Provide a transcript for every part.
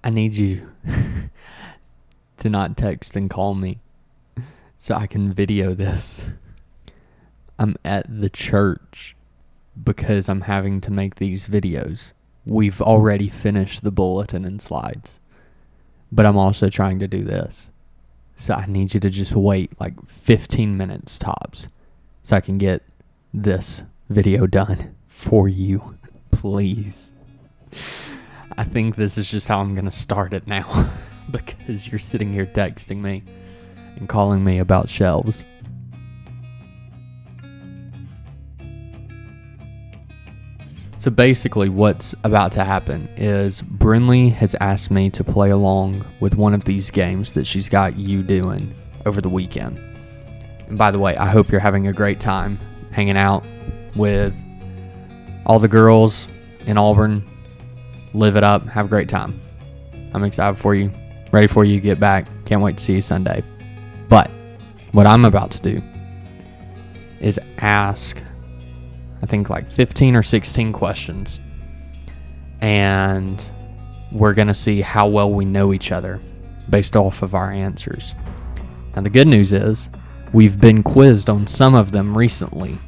I need you to not text and call me so I can video this. I'm at the church because I'm having to make these videos. We've already finished the bulletin and slides, but I'm also trying to do this. So I need you to just wait like 15 minutes tops so I can get this video done for you, please. I think this is just how I'm going to start it now because you're sitting here texting me and calling me about shelves. So basically what's about to happen is Brinley has asked me to play along with one of these games that she's got you doing over the weekend. And by the way, I hope you're having a great time hanging out with all the girls in Auburn. Live it up. Have a great time. I'm excited for you. Ready for you to get back. Can't wait to see you Sunday. But what I'm about to do is ask, I think like 15 or 16 questions. And we're going to see how well we know each other based off of our answers. Now the good news is we've been quizzed on some of them recently.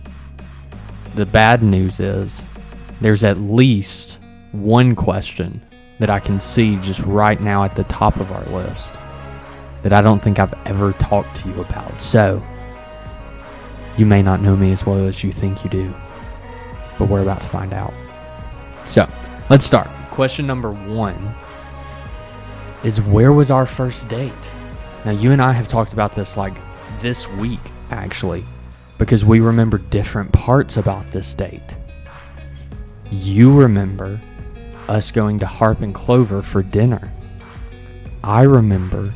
The bad news is there's at least one question that I can see just right now at the top of our list that I don't think I've ever talked to you about. So you may not know me as well as you think you do, but we're about to find out. So let's start. Question number 1 is, where was our first date? Now you and I have talked about this like this week actually, because we remember different parts about this date. You remember us going to Harp and Clover for dinner. I remember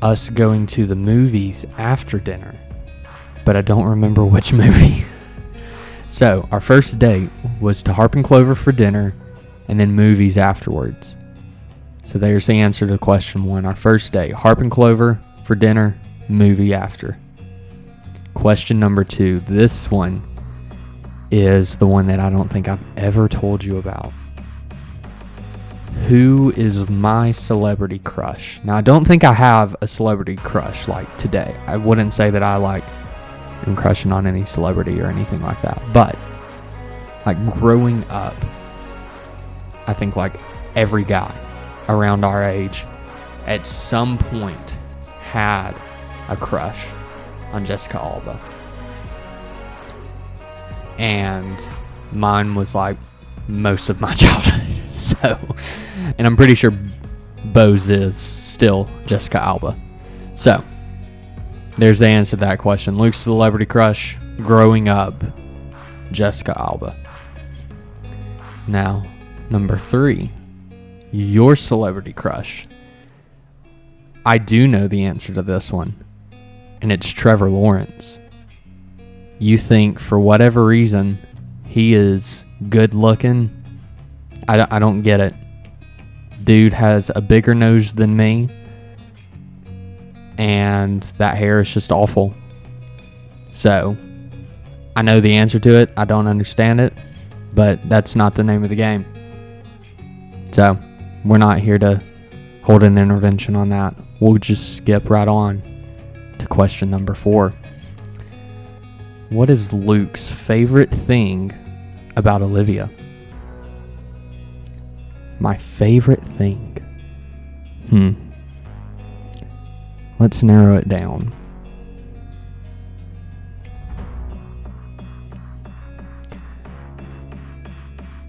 us going to the movies after dinner, but I don't remember which movie. So our first date was to Harp and Clover for dinner and then movies afterwards. So there's the answer to question 1. Our first date, Harp and Clover for dinner, movie after. Question number 2, this one is the one that I don't think I've ever told you about. Who is my celebrity crush? Now, I don't think I have a celebrity crush like today. I wouldn't say that I am crushing on any celebrity or anything like that. But like growing up, I think like every guy around our age at some point had a crush on Jessica Alba. And mine was like most of my childhood. So, and I'm pretty sure Bo's is still Jessica Alba. So, there's the answer to that question. Luke's celebrity crush growing up, Jessica Alba. Now, number 3, your celebrity crush. I do know the answer to this one, and it's Trevor Lawrence. You think for whatever reason he is good looking. I don't get it. Dude has a bigger nose than me, and that hair is just awful. So, I know the answer to it. I don't understand it, but that's not the name of the game. So, we're not here to hold an intervention on that. We'll just skip right on to question number 4. What is Luke's favorite thing about Olivia? My favorite thing. Let's narrow it down.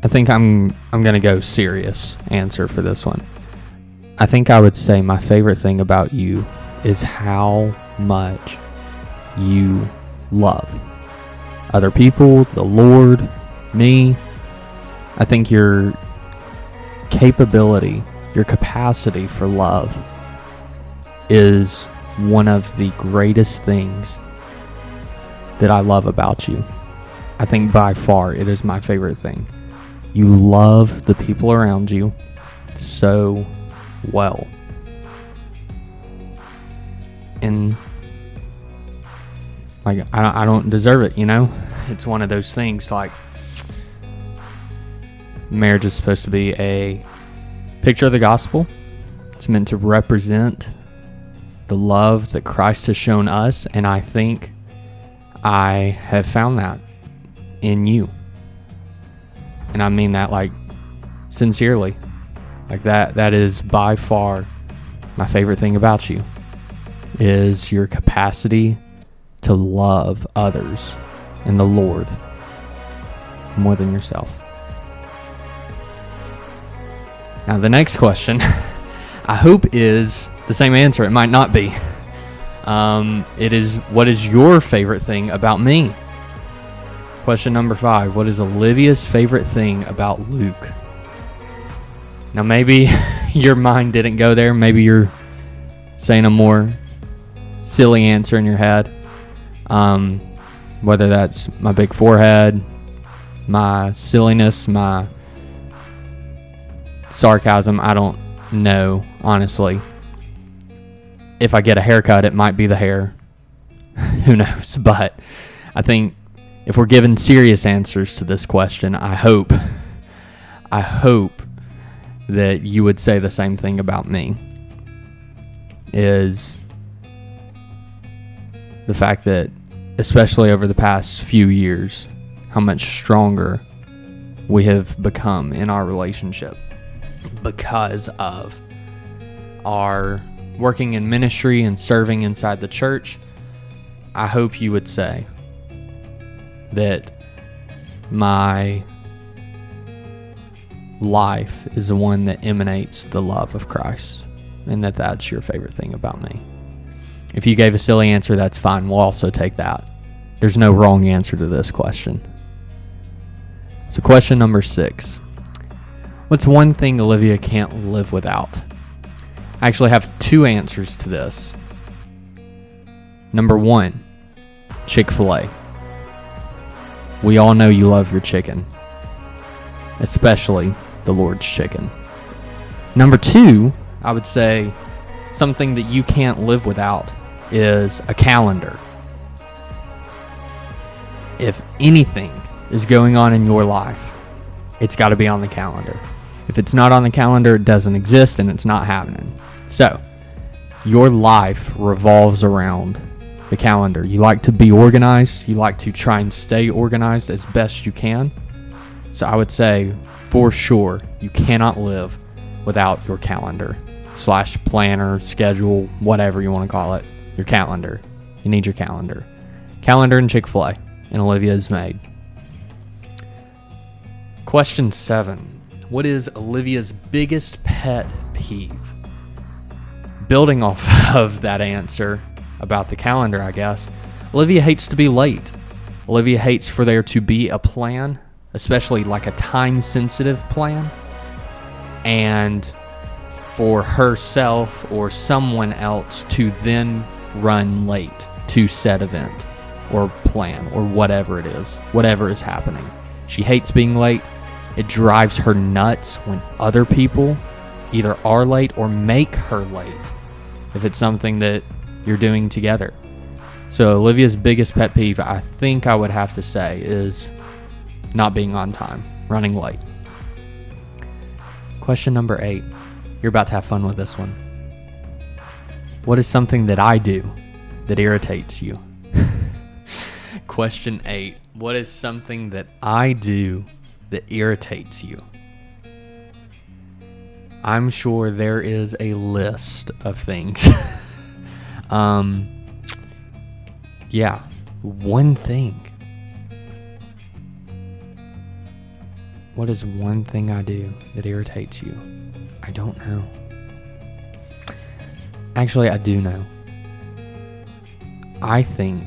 I think I'm going to go serious answer for this one. I think I would say my favorite thing about you is how much you love other people, the Lord, me. I think your capability, your capacity for love is one of the greatest things that I love about you. I think by far it is my favorite thing. You love the people around you so well. And like I don't deserve it, you know? It's one of those things like marriage is supposed to be a picture of the gospel, It's meant to represent the love that Christ has shown us, and I think I have found that in you. And I mean that like sincerely. Like that is by far my favorite thing about you, is your capacity to love others and the Lord more than yourself. Now the next question I hope is the same answer. It might not be. It is, what is your favorite thing about me? Question number 5. What is Olivia's favorite thing about Luke? Now maybe your mind didn't go there. Maybe you're saying a more silly answer in your head. Whether that's my big forehead, my silliness, my sarcasm, I don't know, honestly. If I get a haircut, it might be the hair. Who knows? But I think if we're given serious answers to this question, I hope that you would say the same thing about me, is the fact that, especially over the past few years, how much stronger we have become in our relationship because of our working in ministry and serving inside the church. I hope you would say that my life is the one that emanates the love of Christ, and that's your favorite thing about me. If you gave a silly answer, that's fine. We'll also take that. There's no wrong answer to this question. So question number 6. What's one thing Olivia can't live without? I actually have 2 answers to this. Number 1, Chick-fil-A. We all know you love your chicken, especially the Lord's chicken. Number 2, I would say something that you can't live without is a calendar. If anything is going on in your life, it's got to be on the calendar. If it's not on the calendar, it doesn't exist and it's not happening. So, your life revolves around the calendar. You like to be organized. You like to try and stay organized as best you can. So I would say, for sure, you cannot live without your calendar / planner, schedule, whatever you want to call it. Your calendar. You need your calendar. Calendar and Chick-fil-A. And Olivia is made. Question 7. What is Olivia's biggest pet peeve? Building off of that answer about the calendar, I guess, Olivia hates to be late. Olivia hates for there to be a plan, especially like a time-sensitive plan, and for herself or someone else to then run late to said event or plan or whatever it is, whatever is happening. She hates being late. It drives her nuts when other people either are late or make her late if it's something that you're doing together. So Olivia's biggest pet peeve, I think I would have to say, is not being on time, running late. Question number 8. You're about to have fun with this one. What is something that I do that irritates you? Question 8. What is something that I do that irritates you? I'm sure there is a list of things. Yeah, one thing. What is one thing I do that irritates you? I don't know. Actually, I do know. I think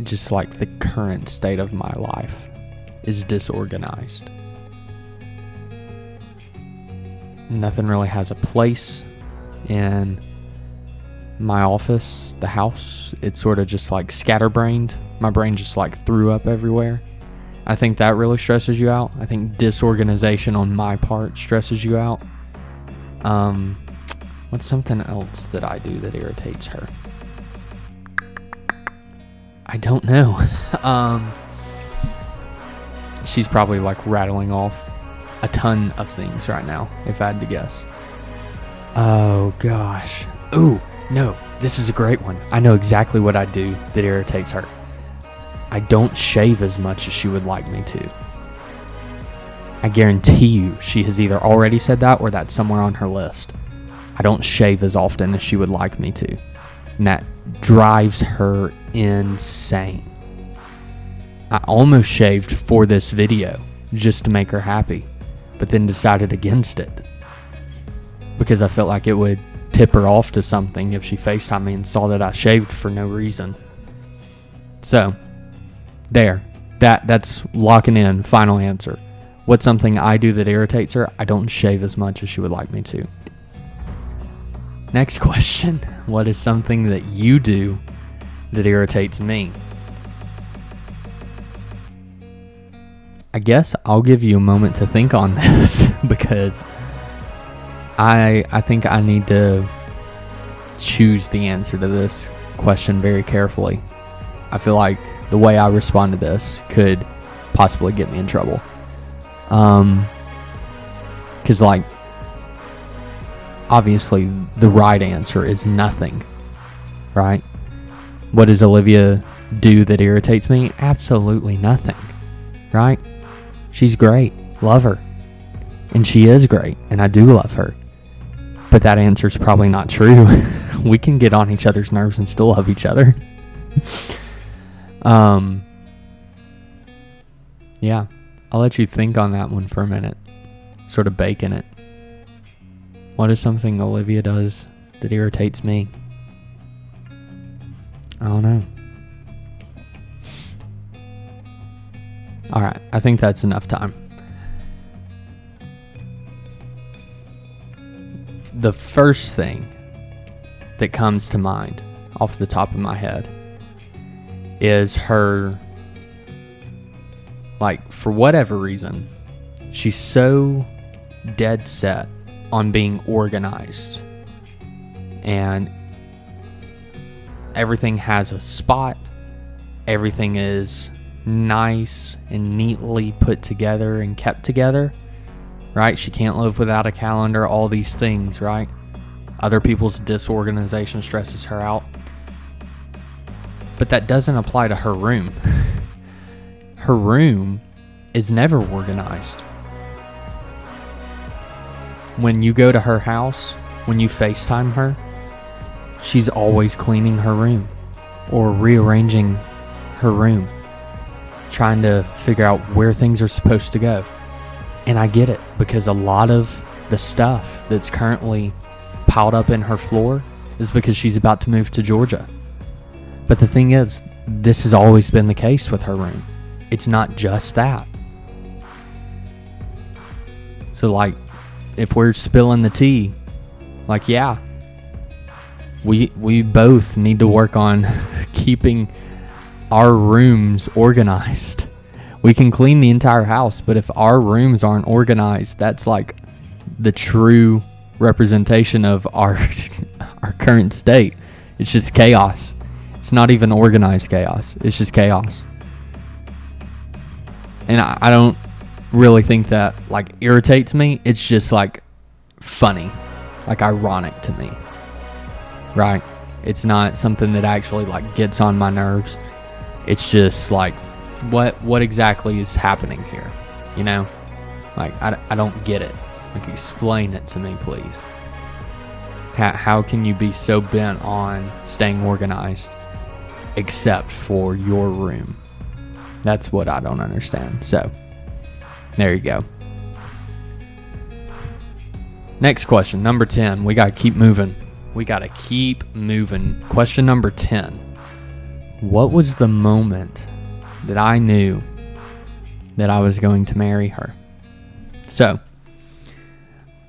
just like the current state of my life is disorganized. Nothing really has a place in my office, the house. It's sort of just like scatterbrained. My brain just like threw up everywhere. I think that really stresses you out. I think disorganization on my part stresses you out. What's something else that I do that irritates her? I don't know. She's probably like rattling off a ton of things right now, if I had to guess. Oh, gosh. Ooh, no, this is a great one. I know exactly what I do that irritates her. I don't shave as much as she would like me to. I guarantee you she has either already said that or that's somewhere on her list. I don't shave as often as she would like me to. And that drives her insane. I almost shaved for this video just to make her happy, but then decided against it because I felt like it would tip her off to something if she FaceTimed me and saw that I shaved for no reason. So, there. That's locking in. Final answer. What's something I do that irritates her? I don't shave as much as she would like me to. Next question. What is something that you do that irritates me? I guess I'll give you a moment to think on this because I think I need to choose the answer to this question very carefully. I feel like the way I respond to this could possibly get me in trouble. Because like, obviously the right answer is nothing, right? What does Olivia do that irritates me? Absolutely nothing, right? She's great. Love her. And she is great. And I do love her. But that answer is probably not true. We can get on each other's nerves and still love each other. Yeah. I'll let you think on that one for a minute. Sort of bake in it. What is something Olivia does that irritates me? I don't know. Alright, I think that's enough time. The first thing that comes to mind off the top of my head is her, like, for whatever reason, she's so dead set on being organized. And everything has a spot. Everything is nice and neatly put together and kept together, right? She can't live without a calendar, all these things, right? Other people's disorganization stresses her out. But that doesn't apply to her room. Her room is never organized. When you go to her house, when you FaceTime her, she's always cleaning her room or rearranging her room, trying to figure out where things are supposed to go. And I get it, because a lot of the stuff that's currently piled up in her floor is because she's about to move to Georgia. But the thing is, this has always been the case with her room. It's not just that. So, like, if we're spilling the tea, like, yeah, we both need to work on keeping our rooms organized. We can clean the entire house, but if our rooms aren't organized, that's like the true representation of our current state. It's just chaos. It's not even organized chaos. It's just chaos. And I don't really think that, like, irritates me. It's just, like, funny. Like, ironic to me. Right? It's not something that actually, like, gets on my nerves. It's just, like, what exactly is happening here? You know? Like, I don't get it. Like, explain it to me, please. How can you be so bent on staying organized except for your room? That's what I don't understand. So, there you go. Next question, number 10. We got to keep moving. Question number 10. What was the moment that I knew that I was going to marry her? So,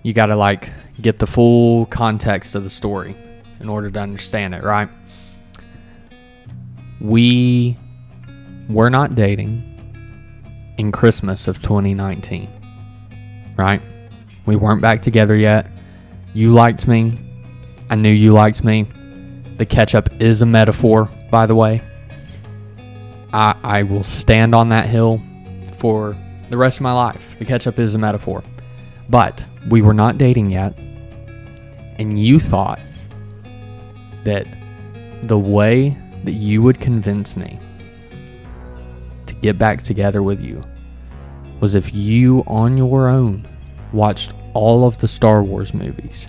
you got to, like, get the full context of the story in order to understand it, right? We were not dating in Christmas of 2019, right? We weren't back together yet. You liked me. I knew you liked me. The ketchup is a metaphor, by the way. I will stand on that hill for the rest of my life. The ketchup is a metaphor. But we were not dating yet. And you thought that the way that you would convince me to get back together with you was if you on your own watched all of the Star Wars movies.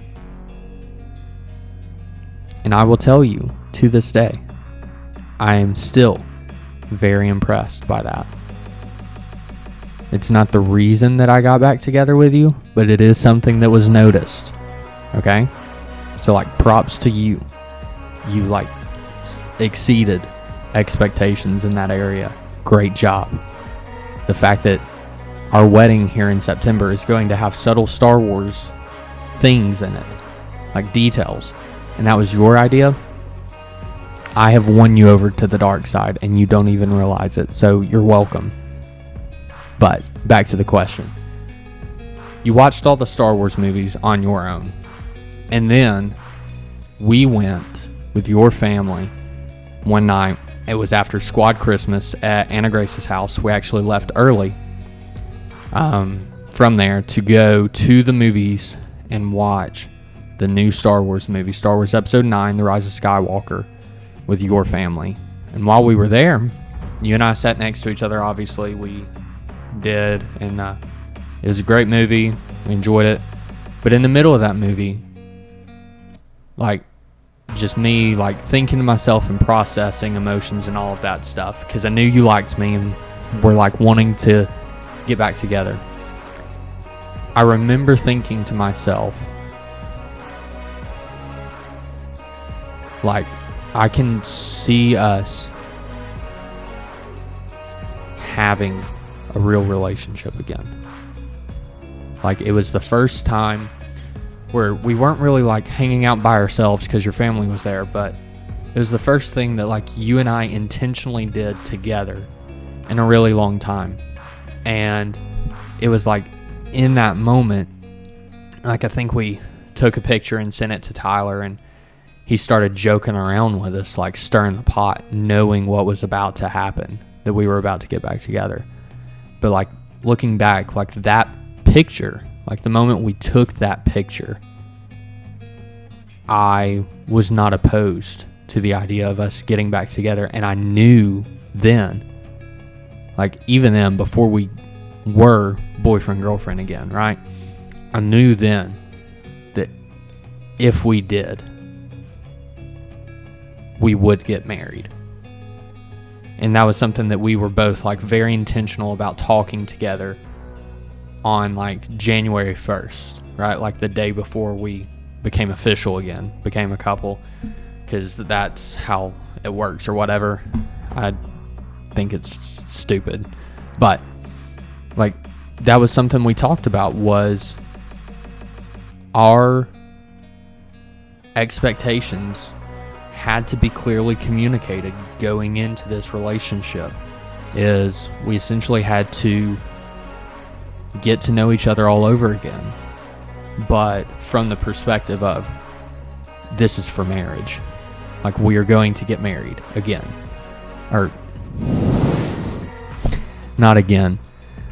And I will tell you, to this day, I am still very impressed by that. It's not the reason that I got back together with you, but it is something that was noticed. Okay? So like, props to you. You like exceeded expectations in that area. Great job. The fact that our wedding here in September is going to have subtle Star Wars things in it, like details, and that was your idea. I have won you over to the dark side, and you don't even realize it, so you're welcome. But back to the question. You watched all the Star Wars movies on your own, and then we went with your family one night. It was after Squad Christmas at Anna Grace's house. We actually left early from there to go to the movies and watch the new Star Wars movie, Star Wars Episode 9, The Rise of Skywalker, with your family. And while we were there, you and I sat next to each other. Obviously, we did, and it was a great movie. We enjoyed it. But in the middle of that movie, like, just me, like, thinking to myself and processing emotions and all of that stuff, because I knew you liked me and were, like, wanting to get back together. I remember thinking to myself, like, I can see us having a real relationship again. Like, it was the first time where we weren't really like hanging out by ourselves because your family was there, but it was the first thing that like you and I intentionally did together in a really long time. And it was like in that moment, like, I think we took a picture and sent it to Tyler, and he started joking around with us, like stirring the pot, knowing what was about to happen, that we were about to get back together. But like, looking back, like that picture, like the moment we took that picture, I was not opposed to the idea of us getting back together. And I knew then, like even then, before we were boyfriend, girlfriend again, right? I knew then that if we did, we would get married. And that was something that we were both like very intentional about talking together on like January 1st, right? Like the day before we became official again, became a couple, because that's how it works or whatever. I think it's stupid. But like, that was something we talked about, was our expectations had to be clearly communicated going into this relationship. Is we essentially had to get to know each other all over again, but from the perspective of, this is for marriage. Like, we are going to get married again. Or not again.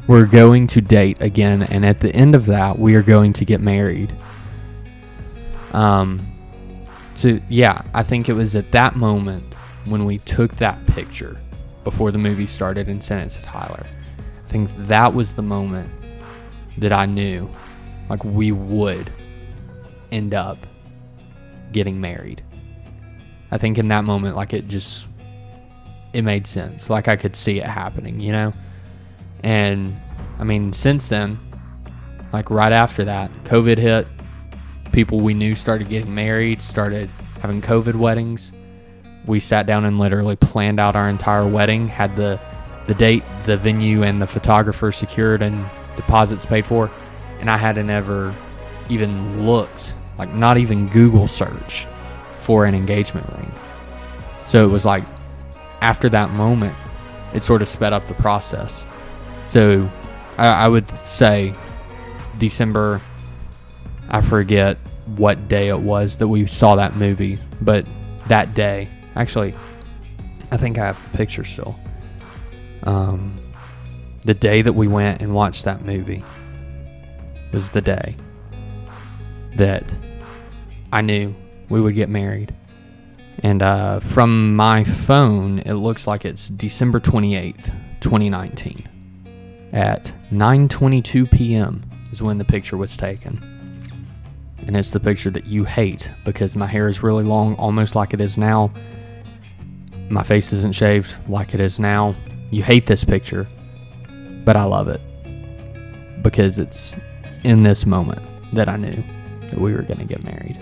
We're going to date again, and at the end of that, we are going to get married. So yeah, I think it was at that moment when we took that picture before the movie started and sent it to Tyler. I think that was the moment that I knew, like, we would end up getting married. I think in that moment, like, it made sense. Like, I could see it happening, you know? And I mean, since then, like right after that, COVID hit. People we knew started getting married, started having COVID weddings. We sat down and literally planned out our entire wedding, had the date, the venue, and the photographer secured and deposits paid for. And I hadn't ever even looked, like not even Google searched for an engagement ring. So it was like, after that moment, it sort of sped up the process. So I would say December, I forget what day it was that we saw that movie, but that day, actually, I think I have the picture still. the day that we went and watched that movie was the day that I knew we would get married. And from my phone, it looks like it's December 28th, 2019. At 9:22 p.m. is when the picture was taken. And it's the picture that you hate because my hair is really long, almost like it is now. My face isn't shaved like it is now. You hate this picture, but I love it because it's in this moment that I knew that we were going to get married.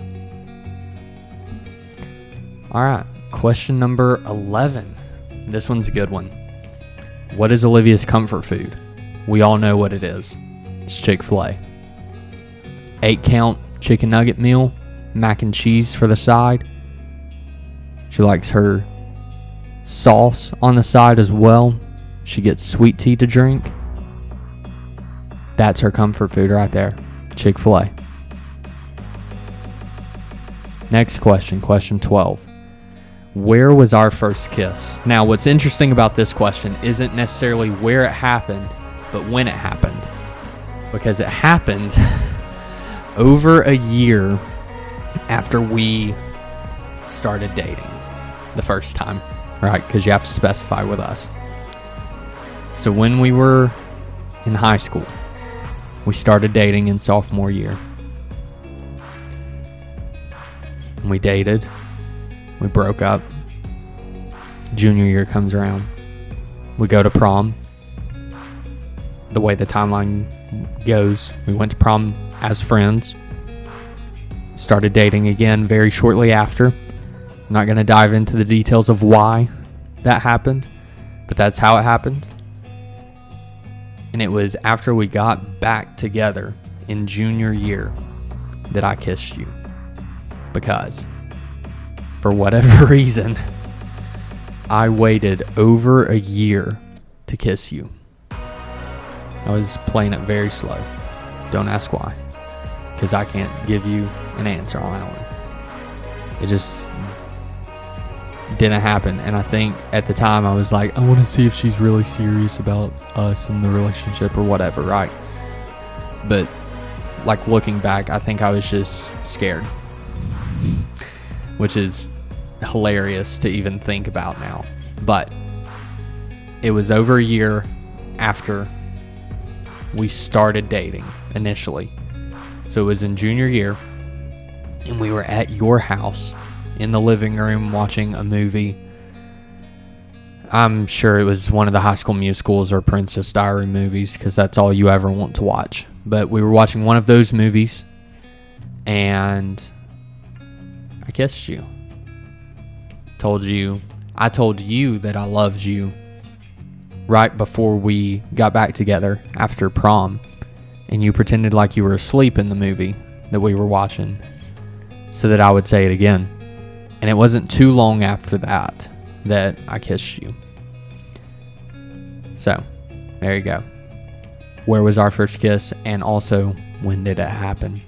All right, question number 11. This one's a good one. What is Olivia's comfort food? We all know what it is. It's Chick-fil-A. 8-count chicken nugget meal, mac and cheese for the side. She likes her sauce on the side as well. She gets sweet tea to drink. That's her comfort food right there. Chick-fil-A. Next question, question 12. Where was our first kiss? Now, what's interesting about this question isn't necessarily where it happened, but when it happened. Because it happened over a year after we started dating the first time, right? Because you have to specify with us. So when we were in high school, we started dating in sophomore year. We dated. We broke up. Junior year comes around. We go to prom. The way the timeline goes, we went to prom as friends. Started dating again very shortly after. I'm not going to dive into the details of why that happened, but that's how it happened. And it was after we got back together in junior year that I kissed you. Because, for whatever reason, I waited over a year to kiss you. I was playing it very slow. Don't ask why. Because I can't give you an answer on that one. It just didn't happen. And I think at the time I was like, I want to see if she's really serious about us and the relationship or whatever, right? But like looking back, I think I was just scared. Which is hilarious to even think about now. But it was over a year after we started dating initially. So it was in junior year, and we were at your house in the living room watching a movie. I'm sure it was one of the High School Musicals or Princess Diary movies, because that's all you ever want to watch. But we were watching one of those movies, and I kissed you. I told you that I loved you right before we got back together after prom. And you pretended like you were asleep in the movie that we were watching so that I would say it again. And it wasn't too long after that I kissed you. So, there you go. Where was our first kiss? And also, when did it happen?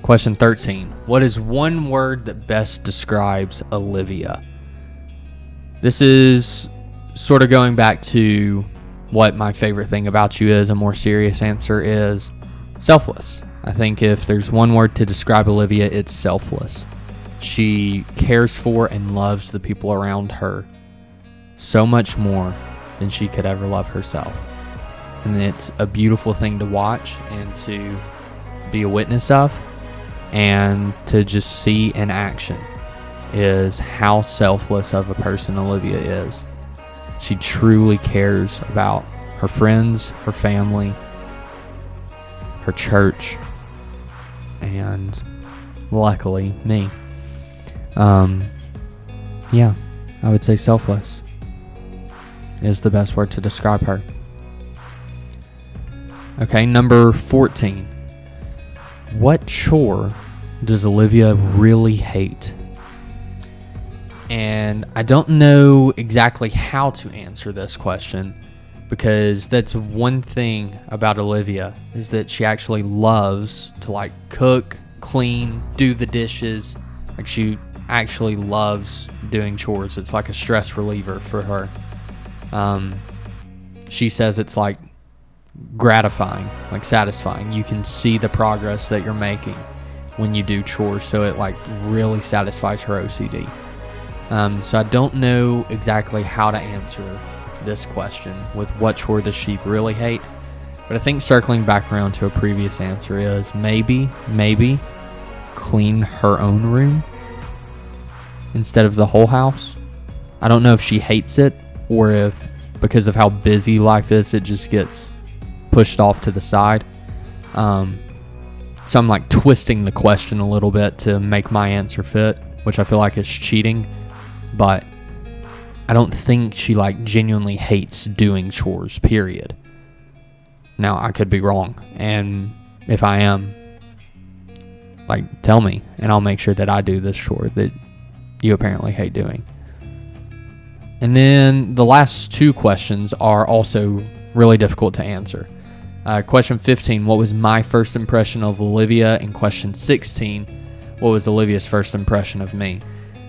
Question 13. What is one word that best describes Olivia? This is sort of going back to what my favorite thing about you is. A more serious answer is selfless. I think if there's one word to describe Olivia, it's selfless. She cares for and loves the people around her so much more than she could ever love herself. And it's a beautiful thing to watch and to be a witness of, and to just see in action is how selfless of a person Olivia is. She truly cares about her friends, her family, her church, and luckily me. Yeah, I would say selfless is the best word to describe her. Okay, number 14. What chore does Olivia really hate? And I don't know exactly how to answer this question, because that's one thing about Olivia, is that she actually loves to cook, clean, do the dishes. She actually loves doing chores. It's like a stress reliever for her. she says it's like gratifying, like satisfying. You can see the progress that you're making when you do chores, so it like really satisfies her OCD. So I don't know exactly how to answer this question with what chore does she really hate, but I think circling back around to a previous answer is maybe clean her own room instead of the whole house. I don't know if she hates it or if because of how busy life is, it just gets pushed off to the side. So I'm like twisting the question a little bit to make my answer fit, which I feel like is cheating, but I don't think she like genuinely hates doing chores, period. Now, I could be wrong, and if I am, like, tell me, and I'll make sure that I do this chore that you apparently hate doing. And then the last two questions are also really difficult to answer. Question 15, what was my first impression of Olivia? And question 16, what was Olivia's first impression of me?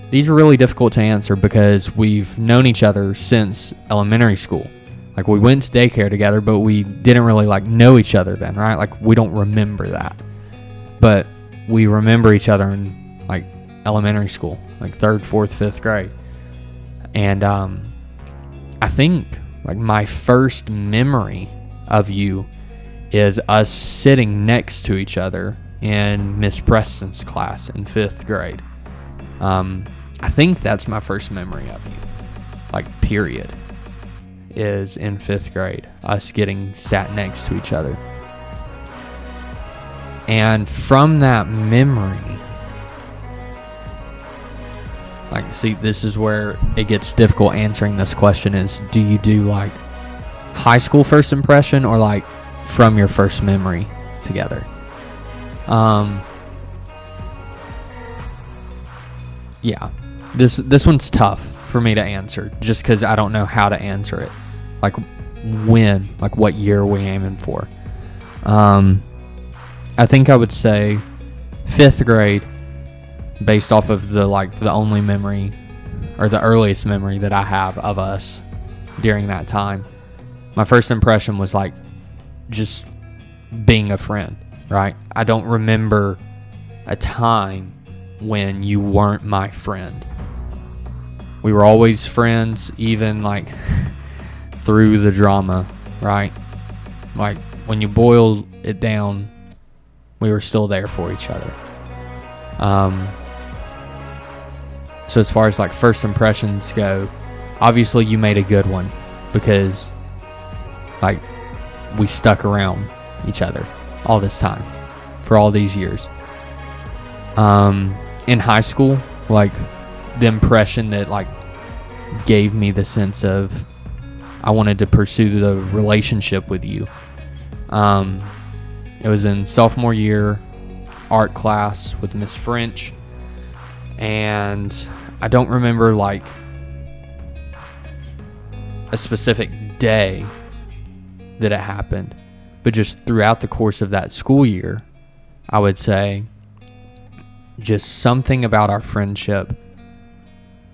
These are really difficult to answer because we've known each other since elementary school. Like, we went to daycare together, but we didn't really, like, know each other then, right? Like, we don't remember that. But we remember each other in, like, elementary school, like 3rd, 4th, 5th grade. And I think, like, my first memory of you is us sitting next to each other in Miss Preston's class in 5th grade. I think that's my first memory of you, like, period, is in 5th grade, us getting sat next to each other. And from that memory, like, see, this is where it gets difficult answering this question is, do you do, like, high school first impression or, like, from your first memory together? Yeah, this one's tough for me to answer just because I don't know how to answer it. Like, when, like, what year are we aiming for? I think I would say 5th grade, based off of the only memory or the earliest memory that I have of us during that time. My first impression was like just being a friend, right? I don't remember a time when you weren't my friend. We were always friends, even like through the drama, right? Like, when you boil it down, we were still there for each other. So as far as like first impressions go, obviously you made a good one because like we stuck around each other all this time for all these years. In high school, like the impression that like gave me the sense of I wanted to pursue the relationship with you. It was in sophomore year art class with Miss French, and I don't remember like a specific day that it happened, but just throughout the course of that school year, I would say just something about our friendship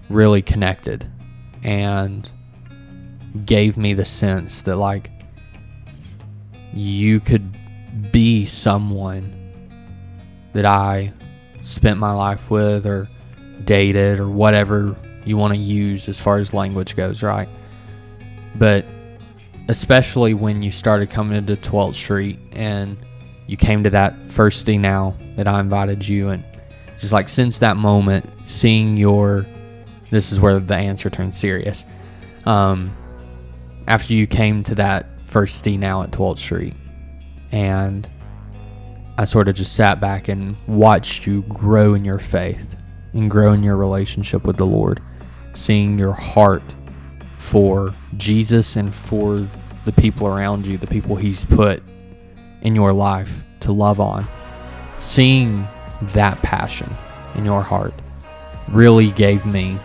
really connected and gave me the sense that like you could be someone that I spent my life with or dated or whatever you want to use as far as language goes, right? But especially when you started coming into 12th Street and you came to that first thing now that I invited you, and just like since that moment, seeing this is where the answer turns serious. After you came to that first thing now at 12th Street, and I sort of just sat back and watched you grow in your faith and grow in your relationship with the Lord, seeing your heart for Jesus and for the people around you, the people He's put in your life to love on. Seeing that passion in your heart really gave me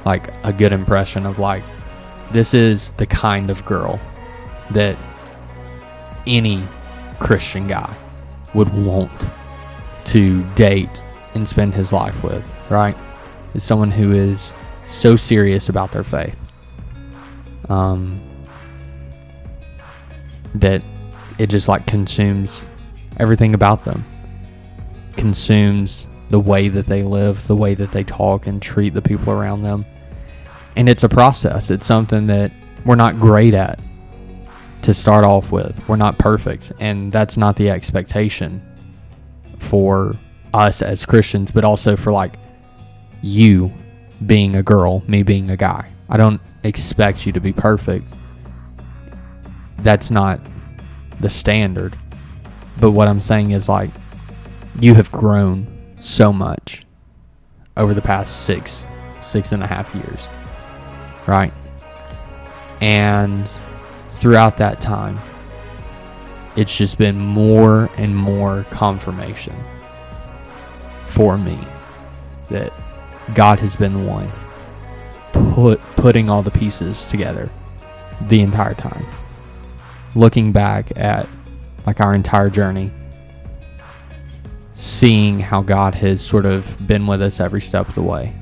like a good impression of like, this is the kind of girl that any Christian guy would want to date and spend his life with, right? Is someone who is so serious about their faith. that it just like consumes everything about them, consumes the way that they live, the way that they talk and treat the people around them. And it's a process. It's something that we're not great at to start off with. We're not perfect, and that's not the expectation for us as Christians, but also for like you being a girl, me being a guy. I don't expect you to be perfect. That's not the standard. But what I'm saying is, like, you have grown so much over the past six and a half years, right? And throughout that time, it's just been more and more confirmation for me that God has been the one putting all the pieces together the entire time. Looking back at like our entire journey, seeing how God has sort of been with us every step of the way,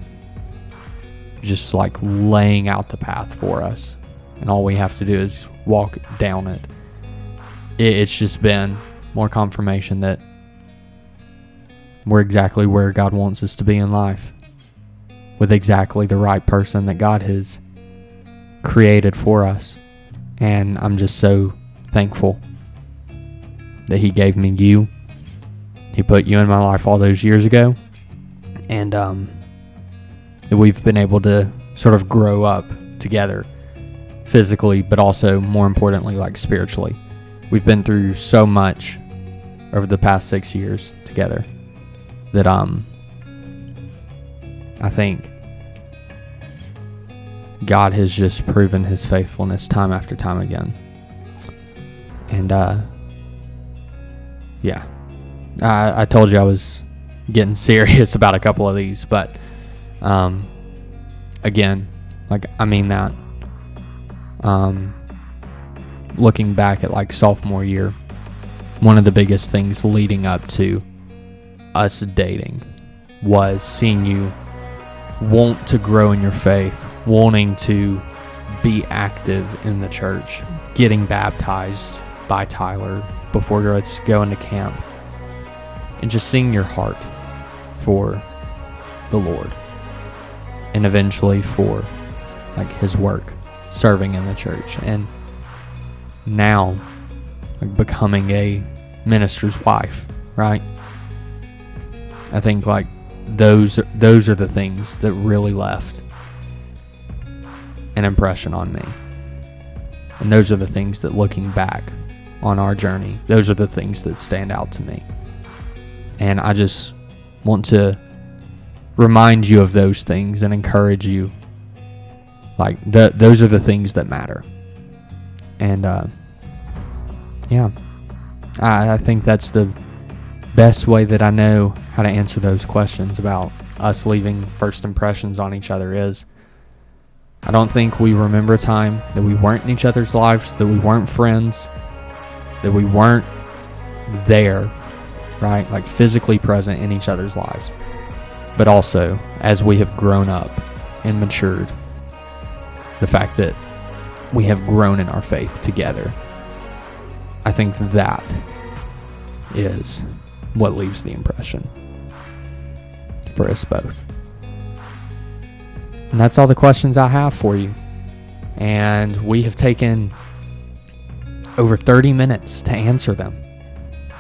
just like laying out the path for us, and all we have to do is walk down it. It's just been more confirmation that we're exactly where God wants us to be in life, with exactly the right person that God has created for us. And I'm just so thankful that He gave me you. He put you in my life all those years ago. And that we've been able to sort of grow up together physically, but also more importantly, like spiritually. We've been through so much over the past 6 years together that I think God has just proven His faithfulness time after time again. And yeah, I told you I was getting serious about a couple of these, but again, like, I mean that. Looking back at like sophomore year, one of the biggest things leading up to us dating was seeing you want to grow in your faith, wanting to be active in the church, getting baptized by Tyler before you're going to camp, and just seeing your heart for the Lord, and eventually for like His work, serving in the church, and now like becoming a minister's wife, right? I think like those are the things that really left an impression on me. And those are the things that, looking back on our journey, those are the things that stand out to me. And I just want to remind you of those things and encourage you. Like, those are the things that matter. And yeah, I think that's the best way that I know how to answer those questions about us leaving first impressions on each other is, I don't think we remember a time that we weren't in each other's lives, that we weren't friends, that we weren't there, right? Like physically present in each other's lives. But also, as we have grown up and matured, the fact that we have grown in our faith together, I think that is what leaves the impression for us both. And that's all the questions I have for you. And we have taken over 30 minutes to answer them.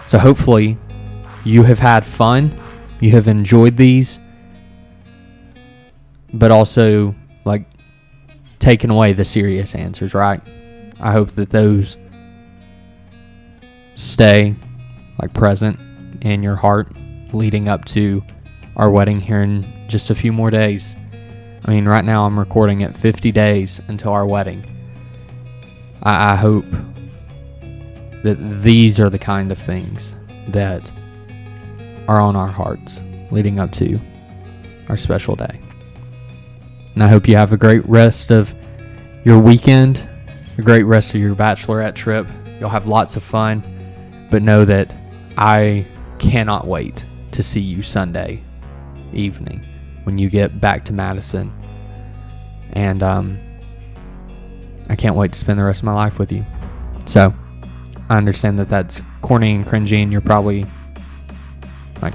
So hopefully you have had fun, you have enjoyed these, but also like taken away the serious answers, right? I hope that those stay like present in your heart leading up to our wedding here in just a few more days. I mean, right now I'm recording at 50 days until our wedding. I hope that these are the kind of things that are on our hearts leading up to our special day. And I hope you have a great rest of your weekend, a great rest of your Bachelorette trip. You'll have lots of fun, but know that I cannot wait to see you Sunday evening when you get back to Madison. And I can't wait to spend the rest of my life with you. So, I understand that that's corny and cringy, and you're probably like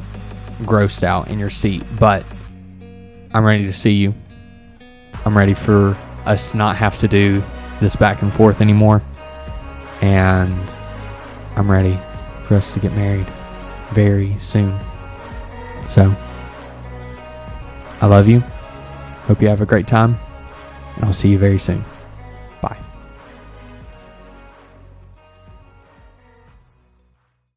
grossed out in your seat, but I'm ready to see you. I'm ready for us to not have to do this back and forth anymore, and I'm ready for us to get married very soon. So, I love you. Hope you have a great time, and I'll see you very soon.